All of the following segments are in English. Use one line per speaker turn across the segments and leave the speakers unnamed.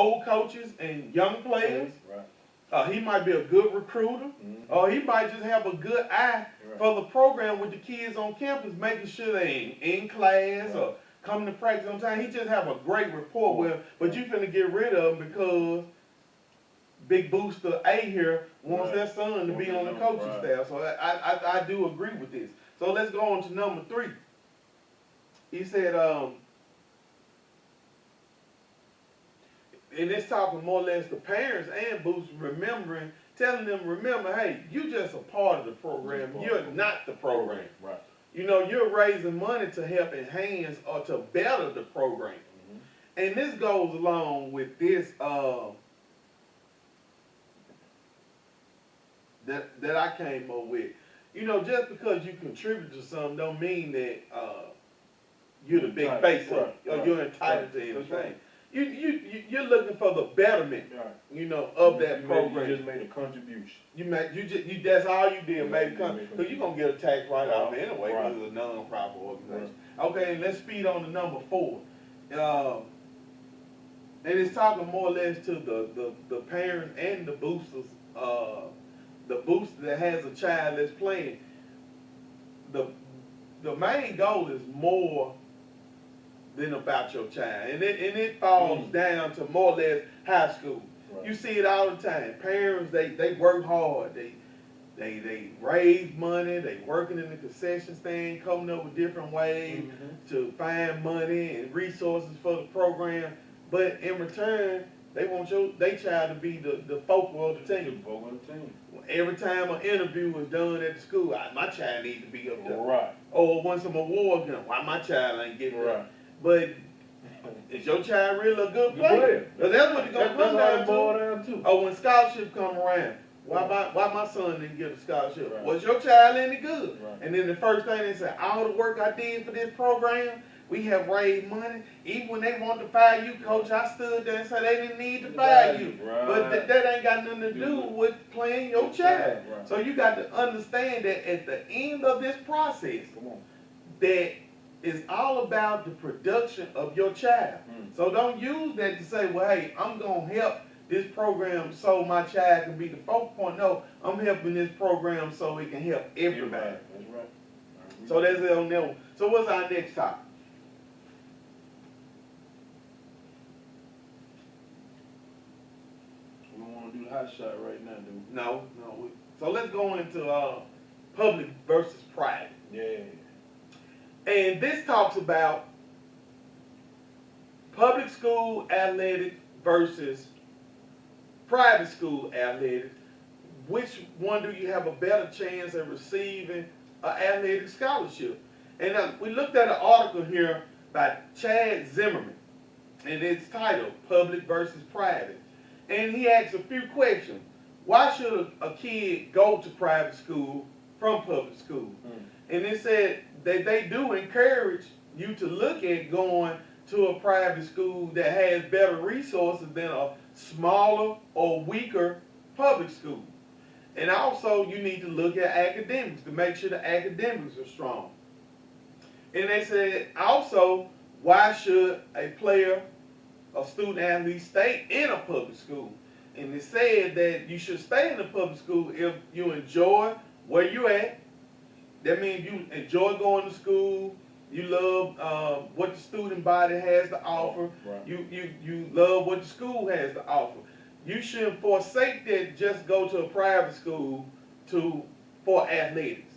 old coaches and young players. He might be a good recruiter, or he might just have a good eye for the program with the kids on campus, making sure they in class or coming to practice on time. He just have a great rapport with them, but you finna get rid of him because Big Booster A here wants their son to be on the coaching staff. So I do agree with this. So let's go on to number 3. He said, and it's talking more or less the parents and Booster telling them, remember, hey, you just a part of the program. You're not the program.
Right.
You know, you're raising money to help enhance or to better the program. And this goes along with this that I came up with. You know, just because you contribute to something don't mean that you're the big face of it, or you're entitled to anything. You're looking for the betterment, you know, of that program.
You just made a contribution.
That's all you did, made a contribution. Because you're going to get a tax write-off anyway because it's a non-profit organization. Okay, and let's speed on to number 4. And it's talking more or less to the parents and the boosters, the booster that has a child that's playing. The main goal is more than about your child. And it falls down to more or less high school. You see it all the time. Parents, they work hard. They raise money. They working in the concession stand, coming up with different ways to find money and resources for the program. But in return, they want their child to be the focal of the team. Every time an interview is done at the school, my child needs to be up there. Or when some awards done, why my child ain't getting there? But is your child really a good player? Because that's what it's going to come down to. Or when scholarships come around, why my son didn't get a scholarship? Was your child any good? And then the first thing they say, all the work I did for this program, we have raised money. Even when they wanted to fire you, coach, I stood there and said they didn't need to fire you. But that ain't got nothing to do with playing your child. So you got to understand that at the end of this process, that it's all about the production of your child. So don't use that to say, well, hey, I'm going to help this program so my child can be the focal point. No, I'm helping this program so it can help everybody.
That's right.
So that's it on that one. So what's our next topic?
We don't want to do the hot shot right now, do we?
No. So let's go into public versus private.
Yeah.
And this talks about public school athletics versus private school athletics. Which one do you have a better chance of receiving an athletic scholarship? And we looked at an article here by Chad Zimmerman, and it's titled Public versus Private. And he asks a few questions. Why should a kid go to private school from public school? And it said that they do encourage you to look at going to a private school that has better resources than a smaller or weaker public school. And also you need to look at academics to make sure the academics are strong. And they said also, why should a player, a student athlete, stay in a public school? And it said that you should stay in a public school if you enjoy where you at. That means you enjoy going to school. You love what the student body has to offer. You love what the school has to offer. You shouldn't forsake that just go to a private school for athletics.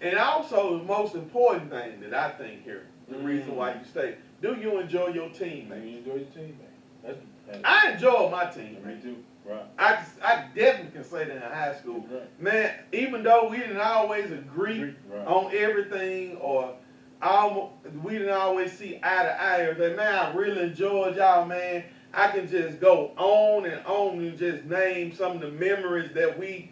And also the most important thing that I think here, the reason why you stay, do you enjoy your teammates?
Do you enjoy your teammates?
I enjoy my team.
Me too. Right.
I definitely can say that in high school. Man, even though we didn't always agree on everything, or we didn't always see eye to eye or everything, man, I really enjoyed y'all, man. I can just go on and just name some of the memories that we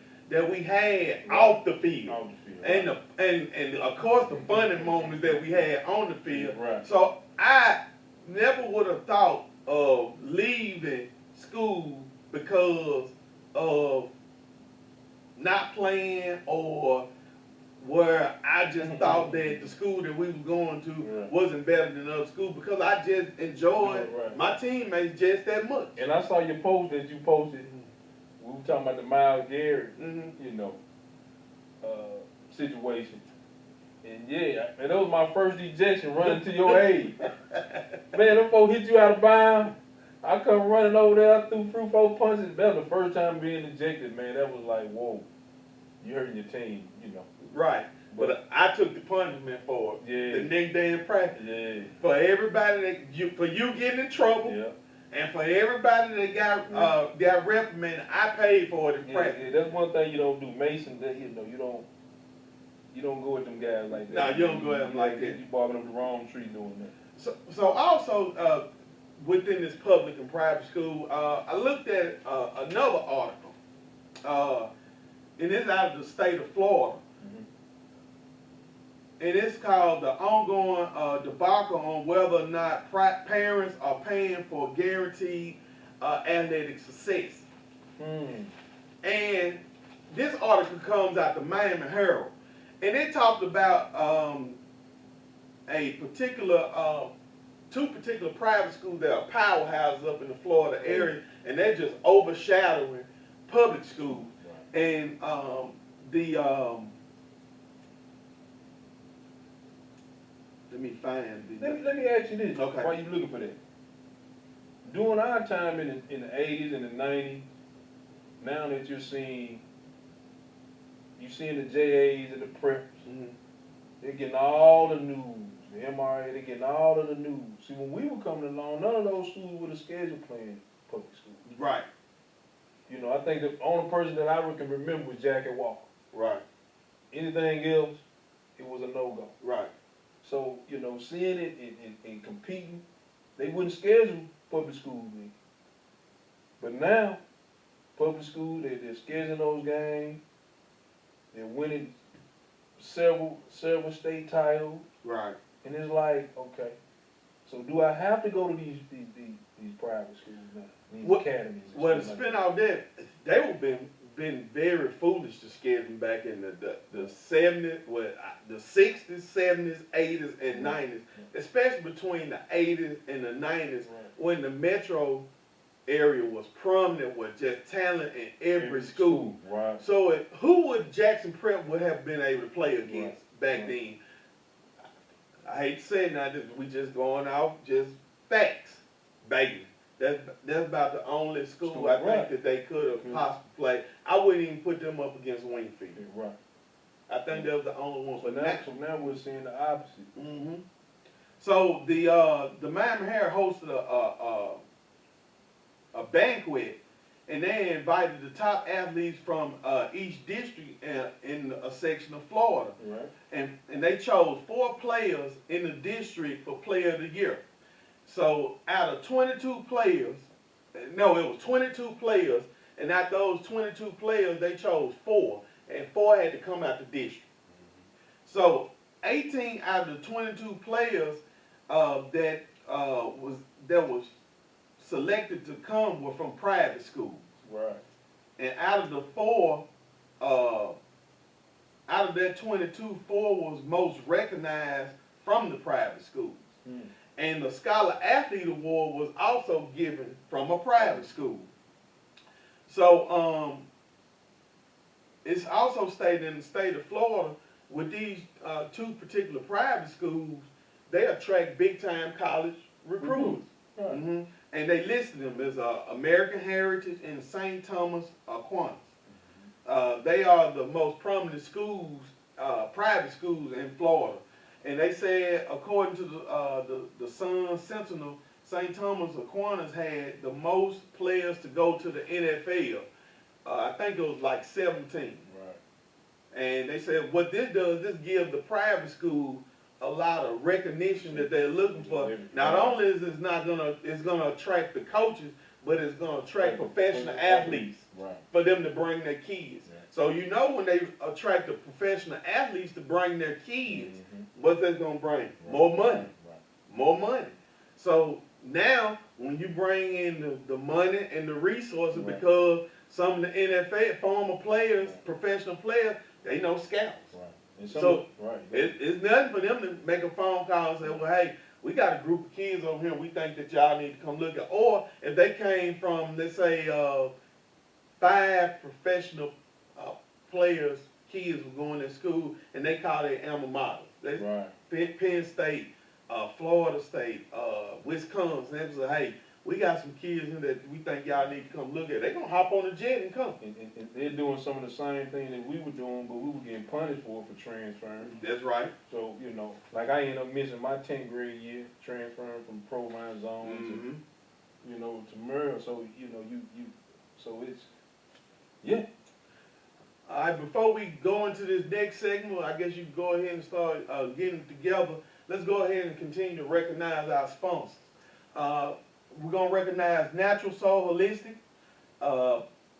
had off the field. And of course the funny moments that we had on the field. So I never would have thought of leaving school because of not playing, or where I just thought that the school that we were going to wasn't better than other schools, because because I just enjoy
Right.
my teammates just that much.
And I saw your post that you posted. We were talking about the Miles Garrett,
Mm-hmm.
you know, situation. And yeah, and that was my first ejection running to your aid. Man, them folks hit you out of bounds. I come running over there, I threw 3-4 punches. That was the first time being ejected, man. That was like, whoa, you hurting your team, you know.
Right. But I took the punishment for it.
Yeah.
The next day in practice.
Yeah.
For everybody for you getting in trouble,
Yeah.
and for everybody that got reprimanded, I paid for it in practice.
Yeah, that's one thing you don't do. Mason, that you know, you don't go with them guys like that.
No, you don't go at them like that.
You barking up the wrong tree doing that.
So also within this public and private school, I looked at another article, and it's out of the state of Florida. And it's called the ongoing debacle on whether or not parents are paying for guaranteed athletic success. And this article comes out the Miami Herald, and it talked about two particular private schools that are powerhouses up in the Florida area, and they're just overshadowing public schools. And let me find the.
Let me ask you this.
Okay.
While you looking for that, during our time in the 80s and the 90s, now that you're seeing the JAs and the preps, they're getting all the news. The MRA, they're getting all of the news. See, when we were coming along, none of those schools were the schedule playing public schools.
Right.
You know, I think the only person that I can remember was Jackie Walker.
Right.
Anything else, it was a no-go.
Right.
So, you know, seeing it and competing, they wouldn't schedule public schools then. But now, public school, they're scheduling those games. They're winning several state titles.
Right.
And it's like, okay, so do I have to go to these private schools now? These academies?
Well, to spin out that, they would been very foolish to schedule back in the 70s, the 60s, 70s, 80s, and 90s, especially between the 80s and the 90s, when the metro area was prominent with just talent in every school.
Right.
So who would Jackson Prep would have been able to play against back then? I hate to say it now, we just going off just facts, baby. That's about the only school I think that they could have possibly played. I wouldn't even put them up against Wingfield.
Right.
I think that was the only one.
So now we're seeing the opposite.
So the Miami Herald hosted a banquet, and they invited the top athletes from each district in a section of Florida.
Right.
And they chose 4 players in the district for Player of the Year. So out of 22 players, no, it was 22 players, and out those 22 players, they chose 4, and 4 had to come out the district. So 18 out of the 22 players that was selected to come were from private schools.
Right.
And out of the 4, out of that 22, 4 was most recognized from the private schools. And the Scholar Athlete Award was also given from a private school. So it's also stated in the state of Florida, with these 2 particular private schools, they attract big-time college recruits.
Right.
And they listed them as American Heritage and St. Thomas Aquinas. They are the most prominent schools, private schools in Florida. And they said, according to the Sun Sentinel, St. Thomas Aquinas had the most players to go to the NFL. I think it was like 17.
Right.
And they said what this does, this gives the private school a lot of recognition that they're looking for. Not only is it's gonna attract the coaches, but it's gonna attract professional athletes for them to bring their kids. So you know when they attract the professional athletes to bring their kids, what's that gonna bring? More money. More money. So now when you bring in the money and the resources, because some of the NFL former players, professional players, they know scouts. So it's nothing for them to make a phone call and say, well, hey, we got a group of kids over here we think that y'all need to come look at. Or if they came from, let's say, 5 professional players, kids were going to school, and they call their alma maters.
Right.
Penn State, Florida State, Wisconsin. They was like, hey, we got some kids in that we think y'all need to come look at. They gonna hop on the jet and come.
And they're doing some of the same thing that we were doing, but we were getting punished for transferring.
That's right.
So, you know, like I ended up missing my 10th grade year, transferring from Provine Zone to, you know, to Merle. So, you know, so it's, yeah.
All right, before we go into this next segment, I guess you can go ahead and start getting together. Let's go ahead and continue to recognize our sponsors. We're going to recognize Natural Soul Holistic.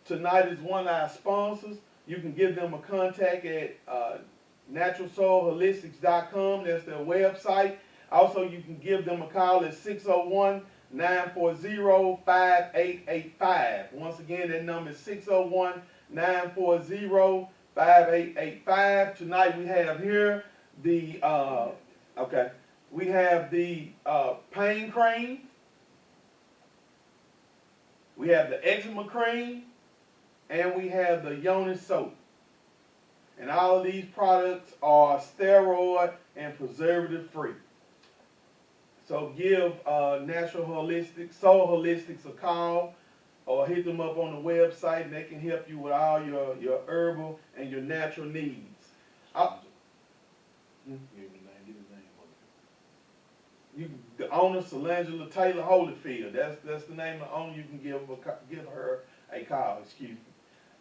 Tonight is one of our sponsors. You can give them a contact at naturalsoulholistics.com. That's their website. Also, you can give them a call at 601-940-5885. Once again, that number is 601-940-5885. Tonight we have here the we have the pain cream. We have the eczema cream, and we have the yoni soap. And all of these products are steroid and preservative free. So give Natural Holistic, Soul Holistics a call, or hit them up on the website, and they can help you with all your herbal and your natural needs. The owner, Solangela Taylor Holyfield. That's the name of the owner. You can give her a call. Excuse me.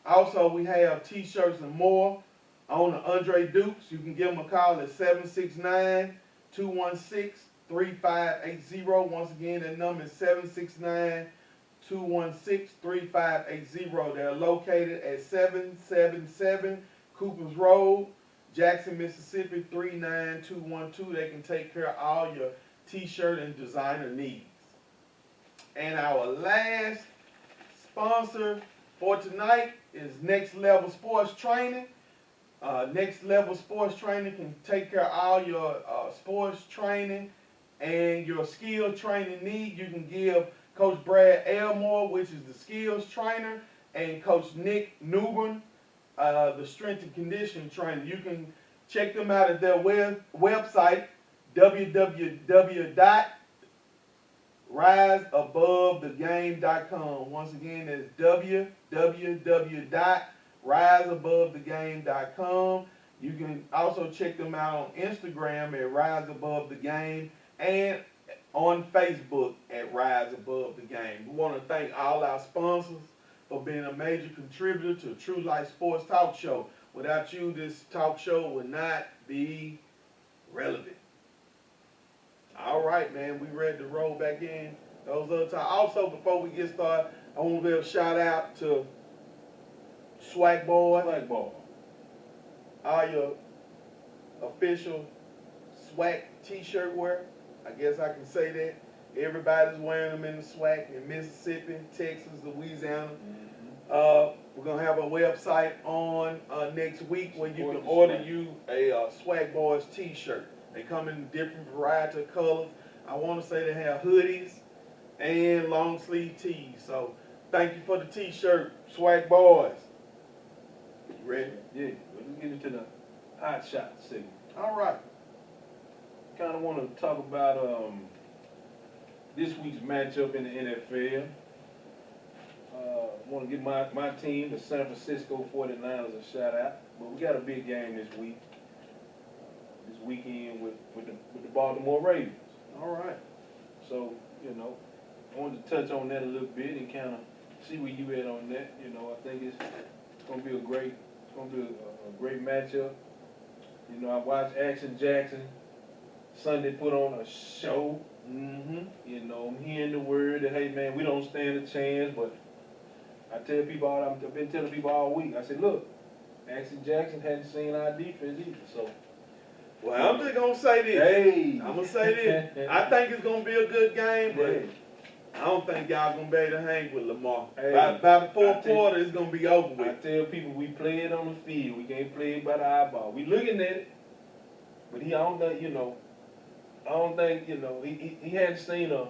Also, we have T-shirts and more. Owner Andre Dukes. You can give him a call at 769-216-3580. Once again, that number is 769-216-3580. They're located at 777 Coopers Road, Jackson, Mississippi 39212. They can take care of all your T-shirt and designer needs. And our last sponsor for tonight is Next Level Sports Training. Next Level Sports Training can take care of all your sports training and your skill training need. You can give Coach Brad Elmore, which is the skills trainer, and Coach Nick Newbern, the strength and conditioning trainer. You can check them out at their website, www.riseabovethegame.com. Once again, that's www.riseabovethegame.com. You can also check them out on Instagram at Rise Above the Game and on Facebook at Rise Above the Game. We want to thank all our sponsors for being a major contributor to True Life Sports Talk Show. Without you, this talk show would not be relevant. All right, man, we ready to roll back in those other times. Also, before we get started, I want to give a shout out to Swag Boy.
Swag Boy.
All your official SWAC t-shirt wear. I guess I can say that. Everybody's wearing them in the SWAC in Mississippi, Texas, Louisiana. We're going to have a website on next week where you can order you a Swag Boys t-shirt. They come in different variety of colors. I want to say they have hoodies and long sleeve tees. So thank you for the t-shirt, Swag Boys. You ready?
Yeah, let's get into the hot shot segment.
All right.
Kind of want to talk about this week's matchup in the NFL. Want to give my team, the San Francisco 49ers, a shout out. But we got a big game this week. This weekend with the Baltimore Ravens.
All right.
So, you know, I wanted to touch on that a little bit and kind of see where you at on that. You know, I think it's going to be a great matchup. You know, I watched Action Jackson Sunday put on a show. You know, I'm hearing the word that, hey, man, we don't stand a chance, but I tell people, I've been telling people all week, I said, look, Action Jackson hadn't seen our defense either, so.
Well, I'm just going to say this.
Hey.
I'm going to say this. I think it's going to be a good game, but I don't think y'all going to be able to hang with Lamar.
Hey,
by the fourth quarter, it's going to be over with.
I tell people we play it on the field. We can't play it by the eyeball. We looking at it, but I don't know, you know, I don't think, you know, he hadn't seen the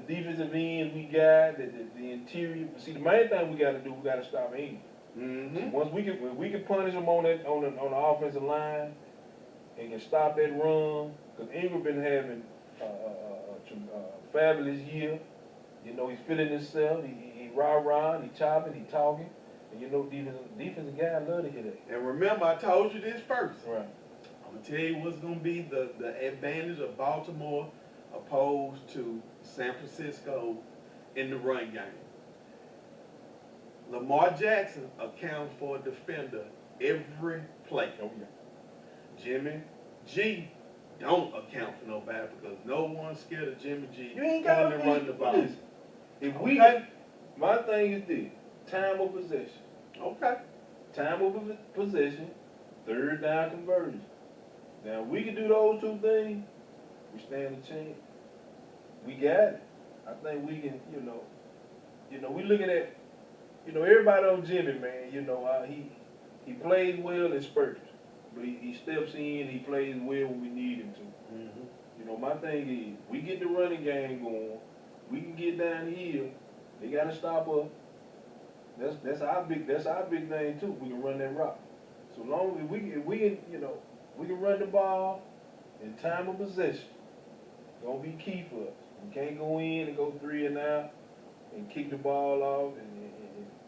defensive end we got, the interior. See, the main thing we got to do, we got to stop Ingram.
Mm-hmm.
Once when we can punish him on the offensive line and can stop that run, because Ingram been having a fabulous year. You know, he's feeling himself. He rah-rah, he chopping, he talking. And you know, defensive guy love to hear that.
And remember, I told you this first.
Right.
I'm gonna tell you what's gonna be the advantage of Baltimore opposed to San Francisco in the run game. Lamar Jackson accounts for a defender every play.
Oh yeah.
Jimmy G don't account for nobody because no one's scared of Jimmy G.
You ain't got to
run the ball.
Listen, if we, my thing is this: time of possession.
Okay.
Time of possession, third down conversion. Now, if we can do those two things, we stand a chance. We got it. I think we can, you know, we looking at, you know, everybody on Jimmy, man, you know, he plays well in spurts. But he steps in, he plays well when we need him to.
Mm-hmm.
You know, my thing is, we get the running game going, we can get down the hill, they got to stop us. That's our big thing too. We can run that rock. So long as we can, you know, we can run the ball in time of possession. Gonna be key for us. We can't go in and go 3 and out and kick the ball off.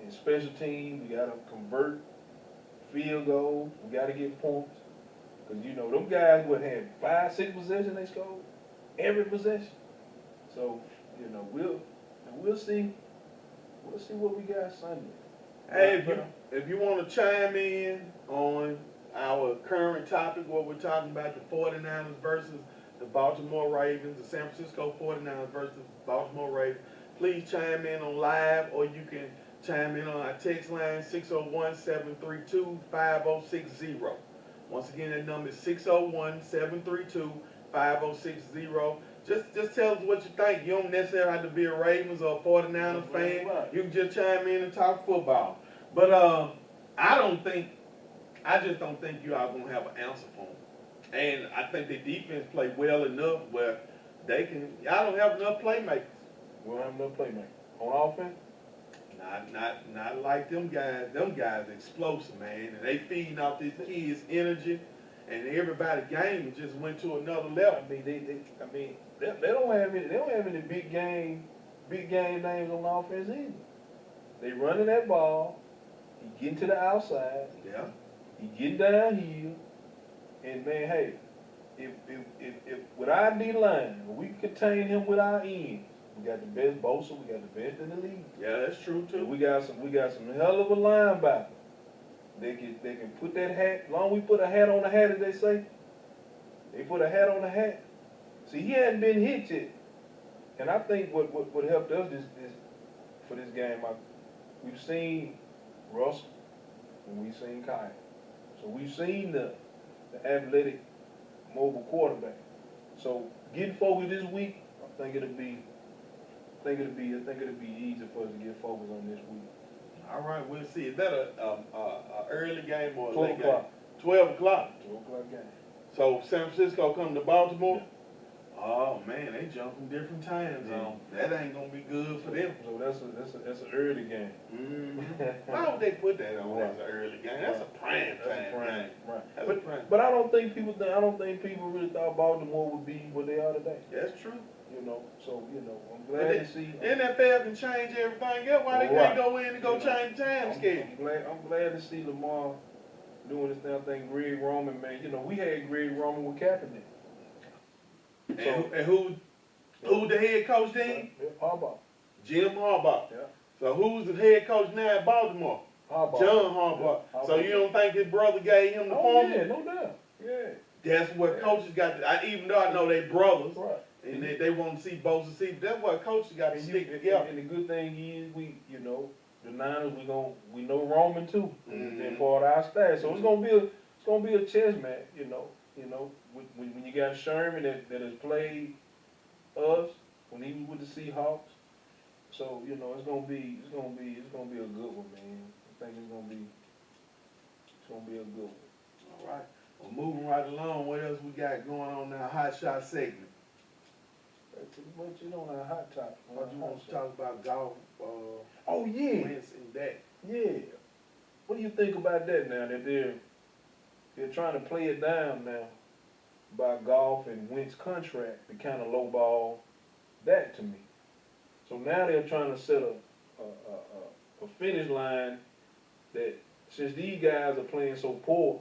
And special teams, we gotta convert field goals. We gotta get points. Cause you know them guys would have 5, 6 possessions they scored every possession. So you know we'll see. We'll see what we got Sunday.
Hey, if you want to chime in on our current topic, what we're talking about, the 49ers versus the Baltimore Ravens, the San Francisco 49ers versus the Baltimore Ravens, please chime in on live, or you can chime in on our text line, 601-732-5060. Once again, that number is 601-732-5060. Just tell us what you think. You don't necessarily have to be a Ravens or a 49ers fan.
Right.
You can just chime in and talk football. But I just don't think you all gonna have an answer for them. And I think the defense play well enough where they can. Y'all don't have enough playmakers.
We don't have enough playmakers on offense.
Not like them guys. Them guys explosive, man, and they feeding off these kids' energy, and everybody's game just went to another level.
I mean, they don't have any big game names on offense either. They running that ball. He getting to the outside.
Yeah.
He getting downhill. And man, hey, if with our D line, we contain him with our ends. We got the best Bosa. We got the best in the league.
Yeah, that's true too.
And we got some hell of a linebacker. They can put that hat. As long as we put a hat on the hat, as they say. They put a hat on the hat. See, he hadn't been hit yet. And I think what helped us is for this game, we've seen Russell and we've seen Kyle. So we've seen the athletic, mobile quarterback. So getting focused this week, I think it'll be easy for us to get focused on this week.
All right, we'll see. Is that a early game or a
12
late
o'clock.
game? 12 o'clock.
12 o'clock game.
So San Francisco come to Baltimore.
Yeah.
Oh man, they jump from different time zones. That ain't gonna be good for them.
So that's an early game.
Mm-hmm. Why would they put that on as an early game? That's a prime time game.
Right.
That's a prime.
But I don't think people really thought Baltimore would be what they are today.
That's true.
You know, so I'm glad to see.
NFL can change everything else. Why they can't go in and go change the time schedule?
I'm glad to see Lamar doing this thing. I think Greg Roman, man. You know, we had Greg Roman with Kaepernick.
And who the head coach then?
Harbaugh.
Jim Harbaugh.
Yeah.
So who's the head coach now at Baltimore?
Harbaugh.
John Harbaugh.
Yeah.
So you don't think his brother gave him the
Oh
formula?
yeah, no doubt. Yeah.
That's what coaches got. Even though I know they brothers,
Right.
and they want to see both to see. That's what coaches got to stick together.
And the good thing is, the Niners, we know Roman too.
Mhm.
They're part of our staff, so it's gonna be a chess match. When you got Sherman that has played us when he was with the Seahawks, so it's gonna be a good one, man. I think it's gonna be a good one.
All right. Well, moving right along, what else we got going on now? Hot shot segment.
What you know, a hot topic.
What you want to talk about golf,
Oh yeah,
wins and that?
yeah. What do you think about that now? That they're trying to play it down now by golf and Wentz contract to kind of lowball that to me. So now they're trying to set a finish line that since these guys are playing so poor,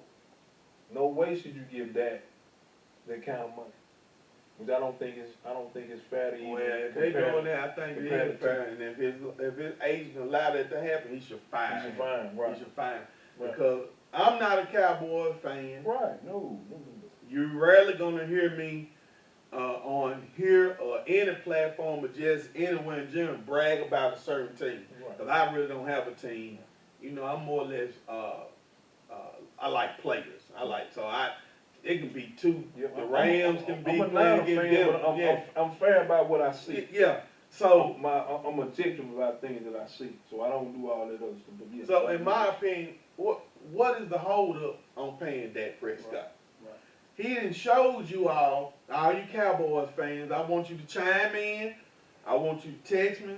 no way should you give that kind of money. Which I don't think is fair to even
Well, if they
compare.
doing that, I think it
compare
is
the
fair. And if his agent allow that to happen, he should fire
You should
him.
find, right.
He should fire him.
Right.
Because I'm not a Cowboys fan.
Right, no.
You're rarely gonna hear me on here or any platform or just anywhere in general brag about a certain team.
Right.
Because I really don't have a team. You know, I'm more or less I like players. It can be two.
Yep,
The Rams can be
I'm a
playing
Atlanta
against
fan,
them.
but
Yeah.
I'm fair about what I see.
Yeah. So
I'm objective about things that I see, so I don't do all that other stuff. But yes,
So in my opinion, what is the hold up on paying Dak Prescott?
Right.
He done showed you all you Cowboys fans, I want you to chime in. I want you to text me.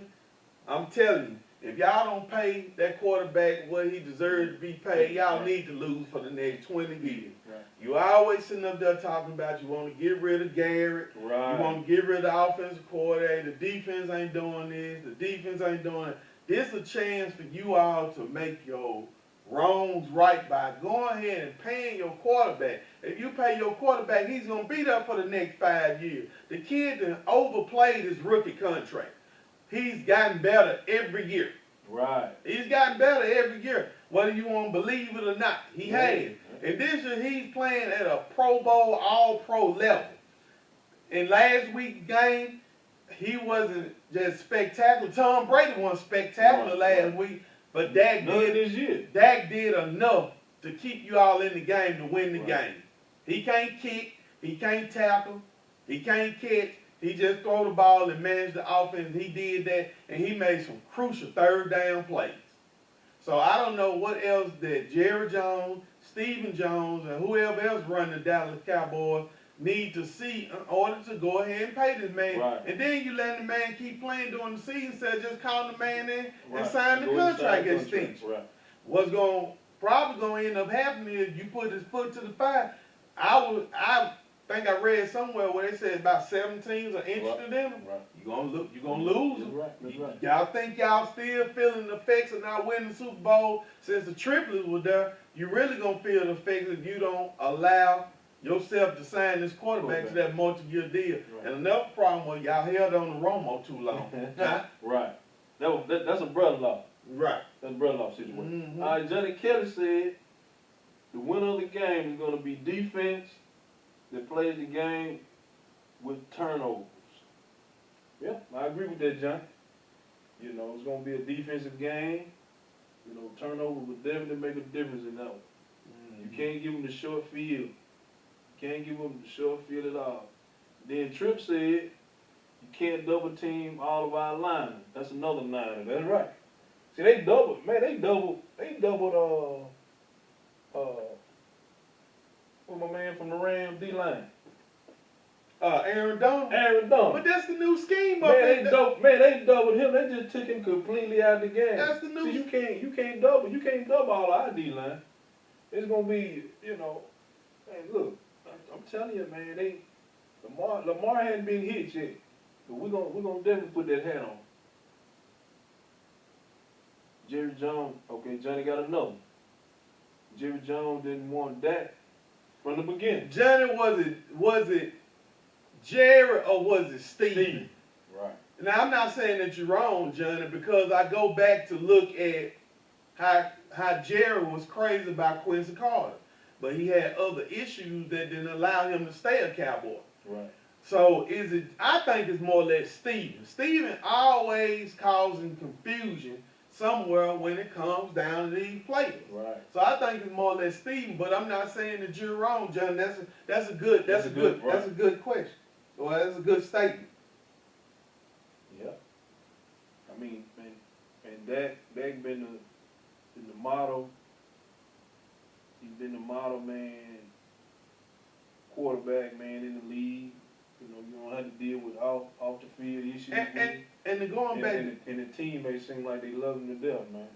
I'm telling you, if y'all don't pay that quarterback what he deserves to be paid, y'all need to lose for the next 20 years.
Right.
You always sitting up there talking about you want to get rid of Garrett.
Right.
You want to get rid of the offensive coordinator. The defense ain't doing this. The defense ain't doing it. This is a chance for you all to make your wrongs right by going ahead and paying your quarterback. If you pay your quarterback, he's going to be there for the next 5 years. The kid that overplayed his rookie contract. He's gotten better every year.
Right.
He's gotten better every year, whether you want to believe it or not. He has. And this year he's playing at a Pro Bowl, All-Pro level. In last week's game, he wasn't just spectacular. Tom Brady wasn't spectacular last week, but Dak did enough to keep you all in the game to win the game. He can't kick, he can't tackle, he can't catch. He just throw the ball and manage the offense. He did that, and he made some crucial third down plays. So I don't know what else that Jerry Jones, Stephen Jones, and whoever else running the Dallas Cowboys need to see in order to go ahead and pay this man.
Right.
And then you let the man keep playing during the season instead of just calling the man in and
Right.
sign the contract extension.
Right.
What's probably going to end up happening is you put his foot to the fire. I think I read somewhere where they said about 7 teams are interested in him.
Right.
You're gonna lose him.
That's right.
Y'all think y'all still feeling the effects of not winning the Super Bowl since the triplets were there? You really gonna feel the effects if you don't allow yourself to sign this quarterback to that multi-year deal.
Right.
And another problem was y'all held on to Romo too long.
Right. That's a brother-in-law.
Right.
That's a brother-in-law situation.
Mm-hmm.
All right, Johnny Kelly said the winner of the game is going to be defense that plays the game with turnovers. Yeah, I agree with that, John. You know, it's going to be a defensive game. You know, turnover would definitely make a difference in that one.
Mm-hmm.
You can't give them the short field. You can't give them the short field at all. Then Tripp said you can't double team all of our linemen. That's another niner. That's right. See, they doubled what's my man from the Rams D-line?
Aaron Donald.
Aaron Donald.
But that's the new scheme up
They
there.
doubled him. They just took him completely out of the game.
That's the new.
See, you can't double all our D-line. It's gonna be, you know, man, look, I'm telling you, man, Lamar hadn't been hit yet. But we're gonna definitely put that hat on. Jerry Jones, okay, Johnny got another. Jerry Jones didn't want that from the beginning.
Johnny, was it Jerry or was it Steve?
Right.
Now I'm not saying that you're wrong, Johnny, because I go back to look at how Jerry was crazy about Quincy Carter, but he had other issues that didn't allow him to stay a Cowboy.
Right.
So I think it's more or less Steven. Steven always causing confusion somewhere when it comes down to these players.
Right.
So I think it's more or less Steven, but I'm not saying that you're wrong, John. That's a good question. Well, that's a good statement.
Yeah. I mean, and Dak been the model. He's been the model man quarterback, man, in the league. You know, you don't have to deal with off the field issues.
And to going back,
and the teammates seem like they love him to death, man.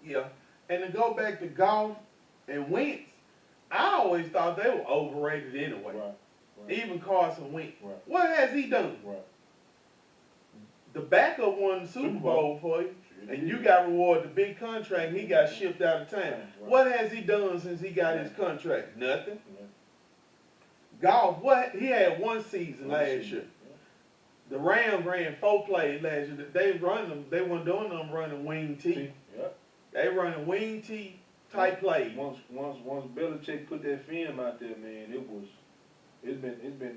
yeah, and to go back to Goff and Wentz, I always thought they were overrated anyway.
Right.
Even Carson Wentz.
Right.
What has he done?
Right.
The backup won the Super Bowl for you, and you got rewarded the big contract, and he got shipped out of town.
Right.
What has he done since he got his contract? Nothing.
Yeah.
Goff, what? He had one season
One
last
season,
year.
yeah.
The Rams ran 4 plays last year. They run them. They weren't doing them running wing T.
Yeah.
They running wing T type plays.
Once Belichick put that film out there, man, it's been